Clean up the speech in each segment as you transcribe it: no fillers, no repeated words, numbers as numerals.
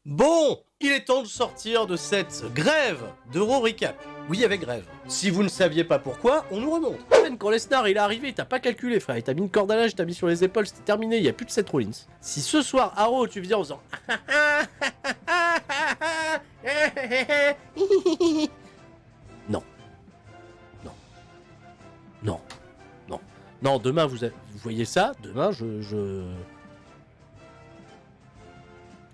Bon, il est temps de sortir de cette grève d'Euro Recap. Oui, avec grève. Si vous ne saviez pas pourquoi, on nous remonte. Quand Lesnar il est arrivé, il t'a pas calculé, frère. Il t'a mis une corde à l'âge, il t'a mis sur les épaules, c'était terminé, il y a plus de Seth Rollins. Si ce soir, Arrow, tu viens en faisant non. Non. Non. Non. Non, demain, vous voyez ça, demain,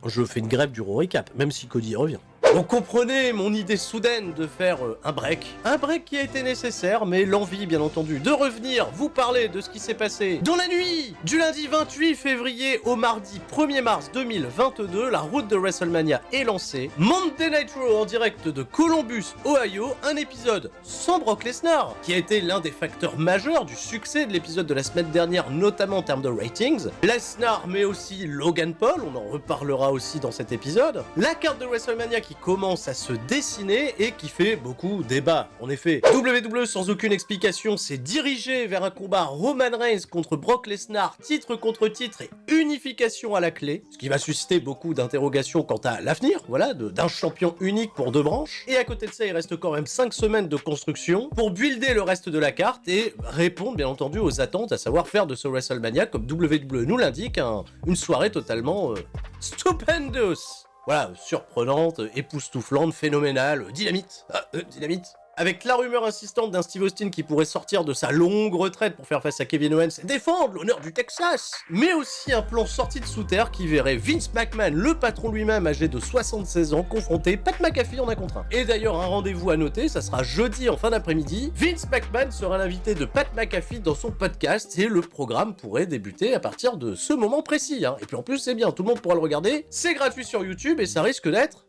je fais une grève du Raw Recap, même si Cody revient. Donc comprenez mon idée soudaine de faire un break. Un break qui a été nécessaire, mais l'envie, bien entendu, de revenir vous parler de ce qui s'est passé dans la nuit du lundi 28 février au mardi 1er mars 2022. La route de WrestleMania est lancée. Monday Night Raw en direct de Columbus, Ohio. Un épisode sans Brock Lesnar, qui a été l'un des facteurs majeurs du succès de l'épisode de la semaine dernière, notamment en termes de ratings. Lesnar, mais aussi Logan Paul, on en reparlera aussi dans cet épisode. La carte de WrestleMania qui commence à se dessiner et qui fait beaucoup débat. En effet, WWE sans aucune explication s'est dirigé vers un combat Roman Reigns contre Brock Lesnar, titre contre titre et unification à la clé, ce qui va susciter beaucoup d'interrogations quant à l'avenir, voilà, d'un champion unique pour deux branches. Et à côté de ça, il reste quand même 5 semaines de construction pour builder le reste de la carte et répondre bien entendu aux attentes, à savoir faire de ce WrestleMania, comme WWE nous l'indique, une soirée totalement stupendous. Voilà, surprenante, époustouflante, phénoménale, dynamite. Dynamite. Avec la rumeur insistante d'un Steve Austin qui pourrait sortir de sa longue retraite pour faire face à Kevin Owens et défendre l'honneur du Texas. Mais aussi un plan sorti de sous terre qui verrait Vince McMahon, le patron lui-même âgé de 76 ans, confronter Pat McAfee en un contre un. Et d'ailleurs, un rendez-vous à noter, ça sera jeudi en fin d'après-midi. Vince McMahon sera l'invité de Pat McAfee dans son podcast et le programme pourrait débuter à partir de ce moment précis. Et puis en plus, c'est bien, tout le monde pourra le regarder. C'est gratuit sur YouTube et ça risque d'être...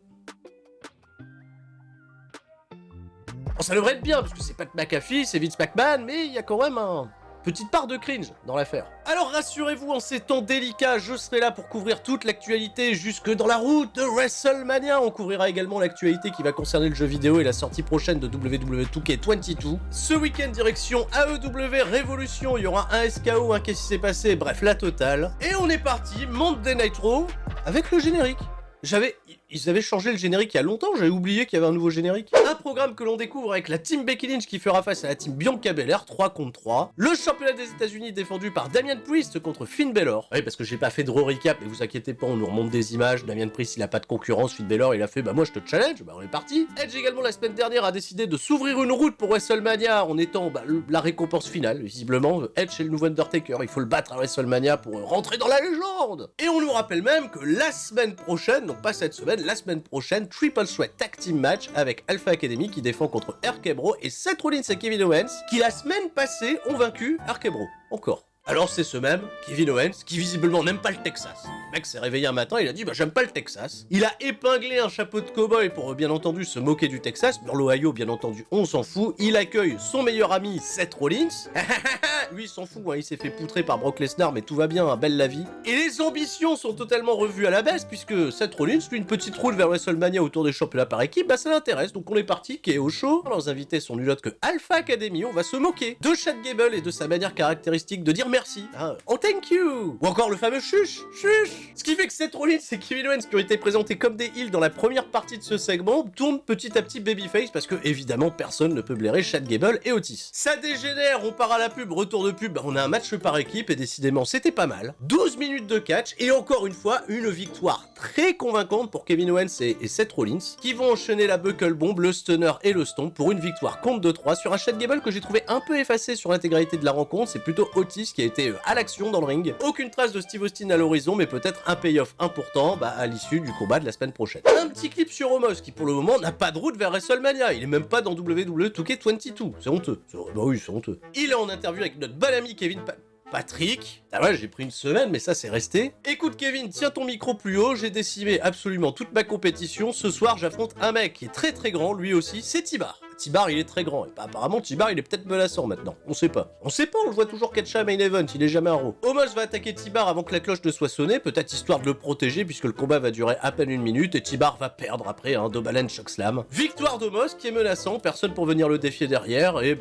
Bon, ça devrait être bien, parce que c'est Pat McAfee, c'est Vince McMahon, mais il y a quand même une petite part de cringe dans l'affaire. Alors rassurez-vous, en ces temps délicats, je serai là pour couvrir toute l'actualité jusque dans la route de WrestleMania. On couvrira également l'actualité qui va concerner le jeu vidéo et la sortie prochaine de WWE 2K22. Ce week-end, direction AEW Révolution, il y aura un SKO, un qu'est-ce qui s'est passé, bref, la totale. Et on est parti, Monday Night Raw, avec le générique. Ils avaient changé le générique il y a longtemps, j'avais oublié qu'il y avait un nouveau générique. Un programme que l'on découvre avec la team Becky Lynch qui fera face à la team Bianca Belair, 3 contre 3. Le championnat des États-Unis défendu par Damian Priest contre Finn Balor. Oui, parce que j'ai pas fait de recap, mais vous inquiétez pas, on nous remonte des images. Damian Priest, il a pas de concurrence, Finn Balor, il a fait bah moi je te challenge, bah on est parti. Edge également la semaine dernière a décidé de s'ouvrir une route pour WrestleMania en étant la récompense finale, visiblement. Edge est le nouveau Undertaker, il faut le battre à WrestleMania pour rentrer dans la légende. Et on nous rappelle même que la semaine prochaine, donc pas cette semaine, la semaine prochaine, Triple Threat Tag Team Match avec Alpha Academy qui défend contre RK Bro et Seth Rollins et Kevin Owens qui la semaine passée ont vaincu RK Bro. Encore. Alors c'est ce même Kevin Owens qui visiblement n'aime pas le Texas. Le mec s'est réveillé un matin, il a dit bah j'aime pas le Texas. Il a épinglé un chapeau de cow-boy pour bien entendu se moquer du Texas. Dans l'Ohio bien entendu on s'en fout. Il accueille son meilleur ami Seth Rollins. Lui il s'en fout, il s'est fait poutrer par Brock Lesnar mais tout va bien, belle la vie. Et les ambitions sont totalement revues à la baisse puisque Seth Rollins, lui une petite route vers WrestleMania autour des championnats par équipe, bah ça l'intéresse. Donc on est parti, qui est au show. Leurs invités sont nul autre que Alpha Academy, on va se moquer de Chad Gable et de sa manière caractéristique de dire merci. Oh thank you. Ou encore le fameux chuch. Ce qui fait que Seth Rollins et Kevin Owens qui ont été présentés comme des heels dans la première partie de ce segment tournent petit à petit babyface parce que évidemment personne ne peut blairer Chad Gable et Otis. Ça dégénère, on part à la pub, retour de pub, on a un match par équipe et décidément c'était pas mal. 12 minutes de catch et encore une fois une victoire très convaincante pour Kevin Owens et Seth Rollins qui vont enchaîner la buckle bomb, le stunner et le stomp pour une victoire contre 2-3 sur un Chad Gable que j'ai trouvé un peu effacé sur l'intégralité de la rencontre. C'est plutôt Otis qui a été à l'action dans le ring. Aucune trace de Steve Austin à l'horizon, mais peut-être un payoff important à l'issue du combat de la semaine prochaine. Un petit clip sur Omos qui pour le moment n'a pas de route vers WrestleMania. Il est même pas dans WWE 2K22. C'est honteux. Bah oui, c'est honteux. Il est en interview avec notre bon ami Kevin Patrick. Ah ouais, j'ai pris une semaine, mais ça c'est resté. Écoute Kevin, tiens ton micro plus haut, j'ai décimé absolument toute ma compétition. Ce soir, j'affronte un mec qui est très très grand, lui aussi, c'est T-Bar. T-Bar, il est très grand. Et apparemment, T-Bar, il est peut-être menaçant maintenant. On sait pas. On le voit toujours catch à main event, il est jamais un Raw. Omos va attaquer T-Bar avant que la cloche ne soit sonnée, peut-être histoire de le protéger puisque le combat va durer à peine 1 minute et T-Bar va perdre après un Dobalen Chokeslam. Victoire d'Omos qui est menaçant, personne pour venir le défier derrière et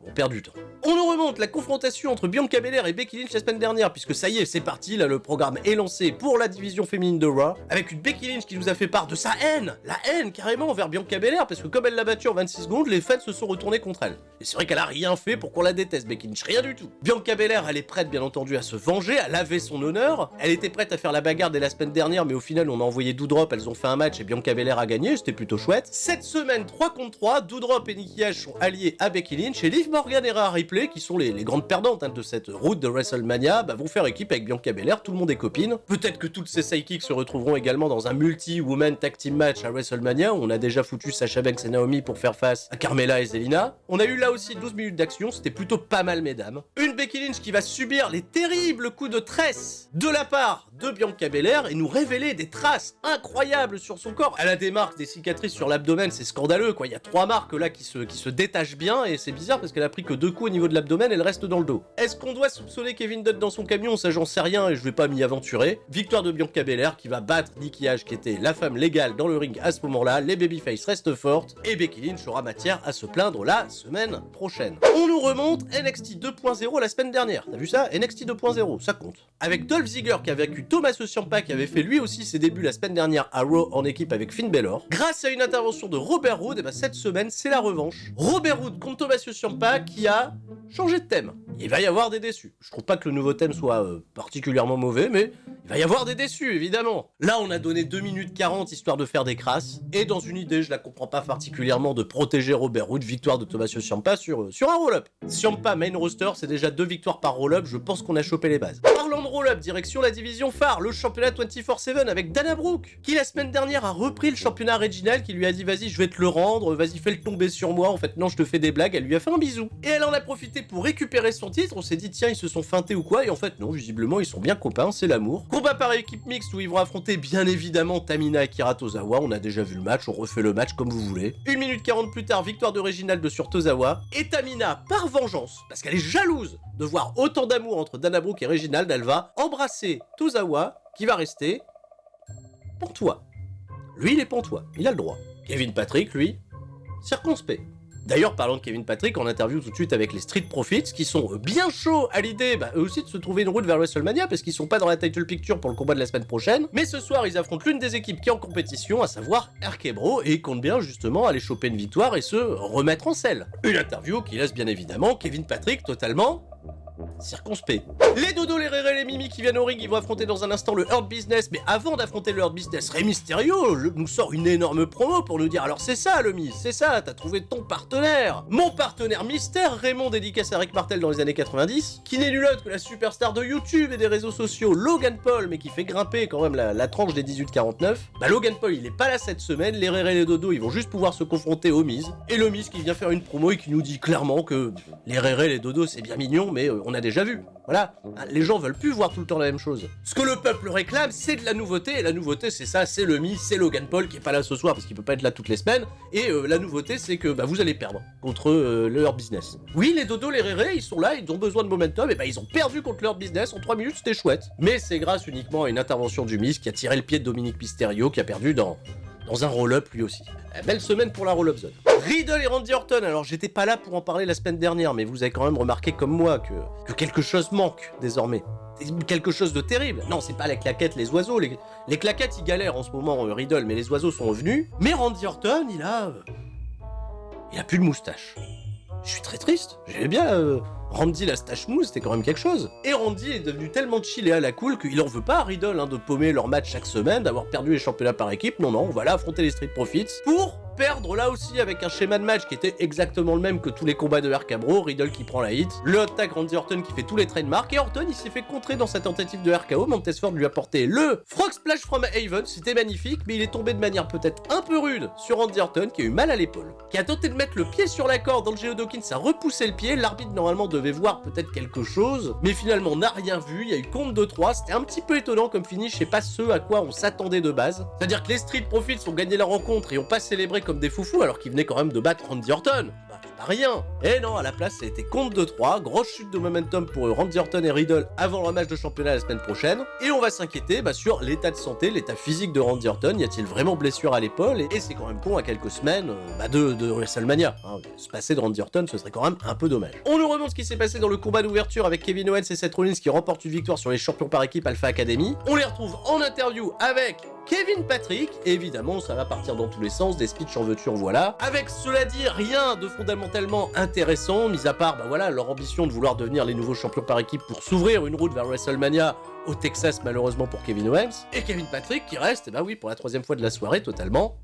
On perd du temps. On nous remonte la confrontation entre Bianca Belair et Becky Lynch la semaine dernière, puisque ça y est, c'est parti, là le programme est lancé pour la division féminine de Raw, avec une Becky Lynch qui nous a fait part de sa haine, la haine carrément envers Bianca Belair, parce que comme elle l'a battue en 26 secondes, les fans se sont retournés contre elle. Et c'est vrai qu'elle a rien fait pour qu'on la déteste, Becky Lynch, rien du tout. Bianca Belair, elle est prête bien entendu à se venger, à laver son honneur, elle était prête à faire la bagarre dès la semaine dernière, mais au final on a envoyé Doudrop, elles ont fait un match et Bianca Belair a gagné, c'était plutôt chouette. Cette semaine, 3 contre 3, Doudrop et Nikki Ash sont alliés à Becky Lynch, et Liv Morgan et Rhea Ripley, qui sont les grandes perdantes de cette route de WrestleMania, vont faire équipe avec Bianca Belair, tout le monde est copine. Peut-être que toutes ces sidekicks se retrouveront également dans un multi-woman tag team match à WrestleMania, où on a déjà foutu Sasha Banks et Naomi pour faire face à Carmella et Zelina. On a eu là aussi 12 minutes d'action, c'était plutôt pas mal mesdames. Une Becky Lynch qui va subir les terribles coups de tresse de la part de Bianca Belair et nous révéler des traces incroyables sur son corps. Elle a des marques, des cicatrices sur l'abdomen, c'est scandaleux quoi, il y a 3 marques là qui se détachent bien et c'est bizarre parce qu'elle a pris que 2 coups au niveau de l'abdomen et le reste dans le dos. Est-ce qu'on doit soupçonner Kevin Dunn dans son camion? Ça j'en sais rien et je vais pas m'y aventurer. Victoire de Bianca Belair qui va battre Nikki Ash qui était la femme légale dans le ring à ce moment-là, les babyface restent fortes et Becky Lynch aura matière à se plaindre la semaine prochaine. On nous remonte NXT 2.0 la semaine dernière, t'as vu ça? NXT 2.0, ça compte. Avec Dolph Ziggler qui a vaincu Tommaso Ciampa qui avait fait lui aussi ses débuts la semaine dernière à Raw en équipe avec Finn Balor. Grâce à une intervention de Robert Roode, et cette semaine c'est la revanche. Robert Roode contre Tommaso Ciampa qui a changé de thème. Il va y avoir des déçus. Je trouve pas que le nouveau thème soit particulièrement mauvais, mais il va y avoir des déçus, évidemment. Là, on a donné 2 minutes 40 histoire de faire des crasses, et dans une idée, je la comprends pas particulièrement, de protéger Robert Roode, victoire de Tommaso Ciampa sur un roll-up. Ciampa main roster, c'est déjà 2 victoires par roll-up, je pense qu'on a chopé les bases. Parlant de roll-up, direction la division phare, le championnat 24/7 avec Dana Brooke, qui la semaine dernière a repris le championnat Reginald, qui lui a dit vas-y, je vais te le rendre, vas-y, fais le tomber sur moi, en fait non, je te fais des blagues, elle lui a fait un bisou. Et elle en a profité pour récupérer son titre, on s'est dit tiens, ils se sont feintés ou quoi, et en fait non, visiblement ils sont bien copains, c'est l'amour. Combat par équipe mixte où ils vont affronter bien évidemment Tamina et Akira Tozawa, on a déjà vu le match, on refait le match comme vous voulez. 1 minute 40 plus tard, victoire de Reginald sur Tozawa, et Tamina, par vengeance, parce qu'elle est jalouse de voir autant d'amour entre Dana Brooke et Reginald, elle va embrasser Tozawa, qui va rester pantois. Lui, il est pantois, il a le droit. Kevin Patrick, lui, circonspect. D'ailleurs, parlant de Kevin Patrick, en interview tout de suite avec les Street Profits, qui sont bien chauds à l'idée, eux aussi, de se trouver une route vers WrestleMania, parce qu'ils sont pas dans la title picture pour le combat de la semaine prochaine. Mais ce soir, ils affrontent l'une des équipes qui est en compétition, à savoir RK-Bro, et ils comptent bien justement aller choper une victoire et se remettre en selle. Une interview qui laisse bien évidemment Kevin Patrick totalement circonspect. Les Dodo, les Réré, les Mimi qui viennent au ring, ils vont affronter dans un instant le Hurt Business, mais avant d'affronter le Hurt Business, Rey Mysterio nous sort une énorme promo pour nous dire alors c'est ça le Miz, c'est ça, t'as trouvé ton partenaire. Mon partenaire mystère, Raymond, dédicace à Rick Martel dans les années 90, qui n'est nul autre que la superstar de YouTube et des réseaux sociaux, Logan Paul, mais qui fait grimper quand même la tranche des 18-49. Logan Paul, il est pas là cette semaine, les Réré et les Dodo, ils vont juste pouvoir se confronter au Miz, et le Miz qui vient faire une promo et qui nous dit clairement que les Réré et les Dodo c'est bien mignon, mais on a déjà vu. Voilà, les gens veulent plus voir tout le temps la même chose. Ce que le peuple réclame, c'est de la nouveauté, et la nouveauté c'est ça, c'est le Miz, c'est Logan Paul qui est pas là ce soir parce qu'il peut pas être là toutes les semaines, et la nouveauté c'est que vous allez perdre contre leur business. Oui, les Dodo, les Réré, ils sont là, ils ont besoin de momentum, et ils ont perdu contre leur business en 3 minutes, c'était chouette. Mais c'est grâce uniquement à une intervention du Miz qui a tiré le pied de Dominique Mysterio, qui a perdu dans un roll-up lui aussi. Belle semaine pour la roll-up zone. Riddle et Randy Orton, alors j'étais pas là pour en parler la semaine dernière, mais vous avez quand même remarqué comme moi que quelque chose manque désormais. Quelque chose de terrible. Non, c'est pas les claquettes, les oiseaux. Les claquettes, ils galèrent en ce moment, Riddle, mais les oiseaux sont revenus. Mais Randy Orton, il a plus de moustache. Je suis très triste. J'aimais bien Randy la stache mousse, c'était quand même quelque chose. Et Randy est devenu tellement chill et à la cool qu'il en veut pas à Riddle de paumer leur match chaque semaine, d'avoir perdu les championnats par équipe. Non, on va là affronter les Street Profits pour perdre là aussi avec un schéma de match qui était exactement le même que tous les combats de RK-Bro. Riddle qui prend la hit, le hot tag Randy Orton qui fait tous les trademarks, et Orton il s'est fait contrer dans sa tentative de RKO. Montez Ford lui a porté le Frog Splash from Haven, c'était magnifique, mais il est tombé de manière peut-être un peu rude sur Randy Orton qui a eu mal à l'épaule, qui a tenté de mettre le pied sur la corde. Angelo Dawkins a repoussé le pied, l'arbitre normalement devait voir peut-être quelque chose, mais finalement n'a rien vu. Il y a eu compte de 3, c'était un petit peu étonnant comme finish, c'est pas ce à quoi on s'attendait de base. C'est-à-dire que les Street Profits ont gagné la rencontre et ont pas célébré comme des foufous alors qu'ils venaient quand même de battre Randy Orton. rien. Et non, à la place, ça a été compte de 3, grosse chute de momentum pour Randy Orton et Riddle avant le match de championnat la semaine prochaine. Et on va s'inquiéter sur l'état de santé, l'état physique de Randy Orton. Y a-t-il vraiment blessure à l'épaule? Et c'est quand même con à quelques semaines de WrestleMania. Se passer de Randy Orton, ce serait quand même un peu dommage. On nous remonte ce qui s'est passé dans le combat d'ouverture avec Kevin Owens et Seth Rollins qui remportent une victoire sur les champions par équipe Alpha Academy. On les retrouve en interview avec Kevin Patrick, et évidemment ça va partir dans tous les sens, des speeches en veux-tu en voilà, avec cela dit rien de fondamentalement intéressant, mis à part leur ambition de vouloir devenir les nouveaux champions par équipe pour s'ouvrir une route vers WrestleMania au Texas malheureusement pour Kevin Owens, et Kevin Patrick qui reste, pour la 3e fois de la soirée totalement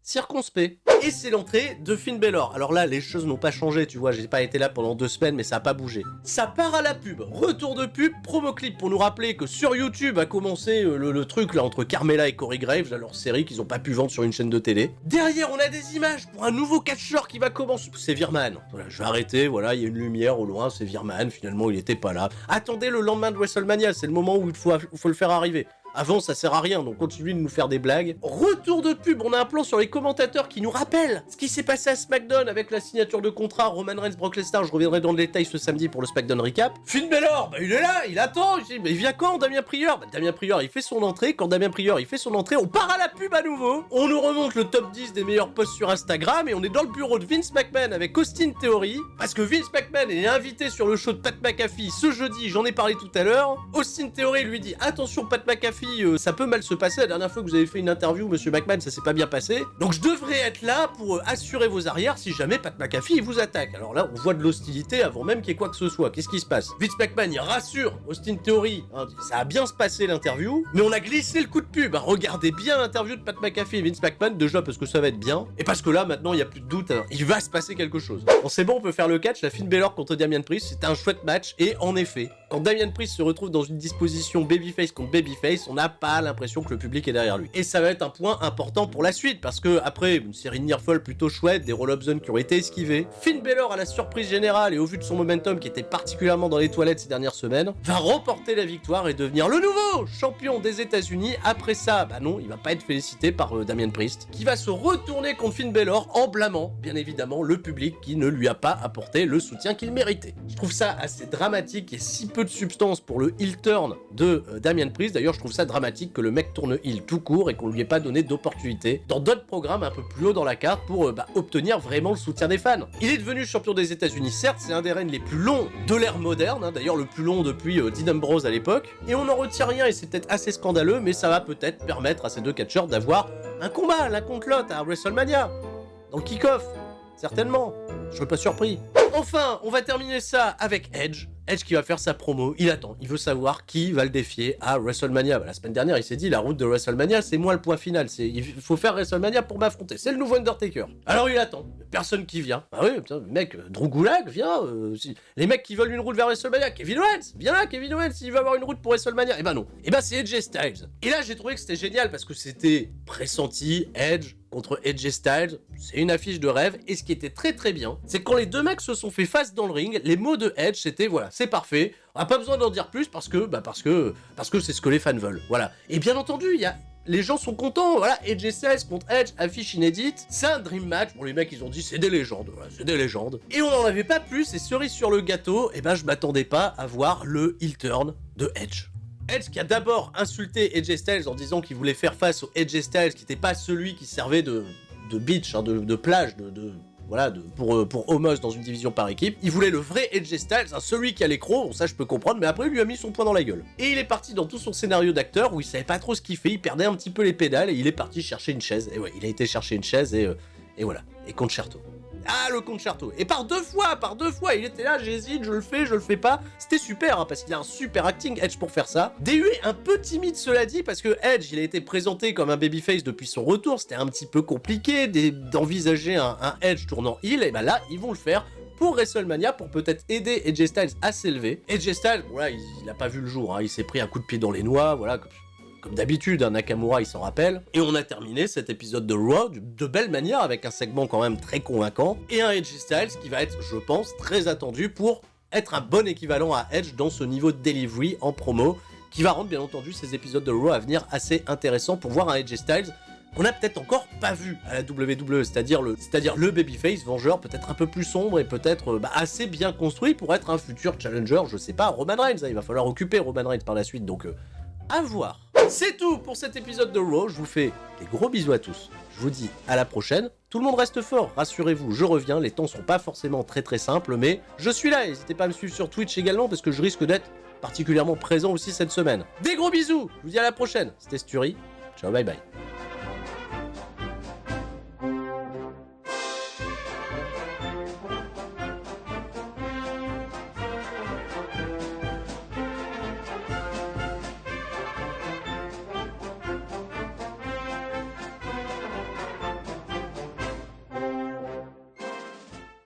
circonspect. Et c'est l'entrée de Finn Balor. Alors là, les choses n'ont pas changé, tu vois, j'ai pas été là pendant 2 semaines, mais ça a pas bougé. Ça part à la pub, retour de pub, promo clip pour nous rappeler que sur YouTube a commencé le truc là entre Carmella et Corey Graves, là, leur série qu'ils ont pas pu vendre sur une chaîne de télé. Derrière, on a des images pour un nouveau catcheur qui va commencer. C'est Virman. Voilà, je vais arrêter, voilà, il y a une lumière au loin, c'est Virman, finalement il était pas là. Attendez le lendemain de WrestleMania, c'est le moment où il faut le faire arriver. Avant, ça sert à rien, donc continuez de nous faire des blagues. Retour de pub, on a un plan sur les commentateurs qui nous rappelle ce qui s'est passé à SmackDown avec la signature de contrat Roman Reigns, Brock Lesnar. Je reviendrai dans le détail ce samedi pour le SmackDown Recap. Finn Balor, il est là, il attend. Je dis, mais il vient quand, Damien Prieur? Damien Prieur, il fait son entrée. Quand Damien Prieur, il fait son entrée, on part à la pub à nouveau. On nous remonte le top 10 des meilleurs posts sur Instagram et on est dans le bureau de Vince McMahon avec Austin Theory. Parce que Vince McMahon est invité sur le show de Pat McAfee ce jeudi, j'en ai parlé tout à l'heure. Austin Theory lui dit, attention Pat McAfee, ça peut mal se passer. La dernière fois que vous avez fait une interview, monsieur McMahon, ça s'est pas bien passé. Donc je devrais être là pour assurer vos arrières si jamais Pat McAfee il vous attaque. Alors là, on voit de l'hostilité avant même qu'il y ait quoi que ce soit. Qu'est-ce qui se passe? Vince McMahon, il rassure Austin Theory. Ça a bien se passer l'interview, mais on a glissé le coup de pub. Regardez bien l'interview de Pat McAfee et Vince McMahon, déjà parce que ça va être bien, et parce que là, maintenant, il n'y a plus de doute. Il va se passer quelque chose. Bon, c'est bon, on peut faire le catch. La Finn Balor contre Damian Priest, c'était un chouette match, et en effet, quand Damian Priest se retrouve dans une disposition babyface contre babyface, on n'a pas l'impression que le public est derrière lui. Et ça va être un point important pour la suite, parce que après une série de nearfall plutôt chouette, des roll-up zones qui ont été esquivés, Finn Balor à la surprise générale et au vu de son momentum qui était particulièrement dans les toilettes ces dernières semaines, va remporter la victoire et devenir le nouveau champion des États-Unis. Après ça, non, il va pas être félicité par Damian Priest, qui va se retourner contre Finn Balor en blâmant, bien évidemment, le public qui ne lui a pas apporté le soutien qu'il méritait. Je trouve ça assez dramatique et si peu de substance pour le heel turn de Damian Priest. D'ailleurs, je trouve ça dramatique que le mec tourne heel tout court et qu'on lui ait pas donné d'opportunité dans d'autres programmes un peu plus haut dans la carte pour obtenir vraiment le soutien des fans. Il est devenu champion des États-Unis, certes, c'est un des règnes les plus longs de l'ère moderne, d'ailleurs le plus long depuis Dean Ambrose à l'époque, et on n'en retient rien et c'est peut-être assez scandaleux, mais ça va peut-être permettre à ces deux catcheurs d'avoir un combat l'un contre l'autre à WrestleMania, dans le kick-off, certainement, je serais pas surpris. Enfin, on va terminer ça avec Edge. Edge qui va faire sa promo, il attend, il veut savoir qui va le défier à WrestleMania. La semaine dernière, il s'est dit, la route de WrestleMania, c'est moi le point final, il faut faire WrestleMania pour m'affronter, c'est le nouveau Undertaker. Alors il attend, personne qui vient. Ah oui, putain, mec, Drew Gulak vient, les mecs qui veulent une route vers WrestleMania, Kevin Owens, viens là, Kevin Owens, il va avoir une route pour WrestleMania. Eh ben non, c'est AJ Styles. Et là, j'ai trouvé que c'était génial parce que c'était pressenti, Edge contre AJ Styles, c'est une affiche de rêve, et ce qui était très très bien, c'est que quand les deux mecs se sont fait face dans le ring, les mots de Edge c'était voilà, c'est parfait, on n'a pas besoin d'en dire plus parce que c'est ce que les fans veulent, voilà. Et bien entendu, les gens sont contents, voilà, AJ Styles contre Edge, affiche inédite, c'est un dream match, bon les mecs ils ont dit c'est des légendes, voilà, c'est des légendes, et on n'en avait pas plus, et cerise sur le gâteau, je m'attendais pas à voir le heel turn de Edge. Edge qui a d'abord insulté AJ Styles en disant qu'il voulait faire face au AJ Styles qui n'était pas celui qui servait de beach, de plage, pour Homos dans une division par équipe. Il voulait le vrai AJ Styles, celui qui a l'écro, bon ça je peux comprendre, mais après il lui a mis son poing dans la gueule. Et il est parti dans tout son scénario d'acteur où il savait pas trop ce qu'il fait, il perdait un petit peu les pédales et il est parti chercher une chaise. Et ouais, il a été chercher une chaise et voilà. Et concerto. Ah, le concerto. Et par deux fois, il était là, j'hésite, je le fais pas. C'était super, parce qu'il a un super acting, Edge, pour faire ça. DU est un peu timide, cela dit, parce que Edge, il a été présenté comme un babyface depuis son retour. C'était un petit peu compliqué d'envisager un Edge tournant heel. Et là, ils vont le faire pour WrestleMania, pour peut-être aider AJ Styles à s'élever. AJ Styles, voilà, il a pas vu le jour, il s'est pris un coup de pied dans les noix, voilà, comme d'habitude, Nakamura il s'en rappelle. Et on a terminé cet épisode de Raw de belle manière avec un segment quand même très convaincant. Et un AJ Styles qui va être, je pense, très attendu pour être un bon équivalent à Edge dans ce niveau de delivery en promo, qui va rendre bien entendu ces épisodes de Raw à venir assez intéressants pour voir un AJ Styles qu'on n'a peut-être encore pas vu à la WWE, c'est-à-dire le babyface vengeur, peut-être un peu plus sombre et peut-être assez bien construit pour être un futur challenger, je sais pas, Roman Reigns, hein, il va falloir occuper Roman Reigns par la suite, donc à voir. C'est tout pour cet épisode de Raw, je vous fais des gros bisous à tous, je vous dis à la prochaine, tout le monde reste fort, rassurez-vous, je reviens, les temps sont pas forcément très simples, mais je suis là, n'hésitez pas à me suivre sur Twitch également, parce que je risque d'être particulièrement présent aussi cette semaine. Des gros bisous, je vous dis à la prochaine, c'était Sturi, ciao bye bye.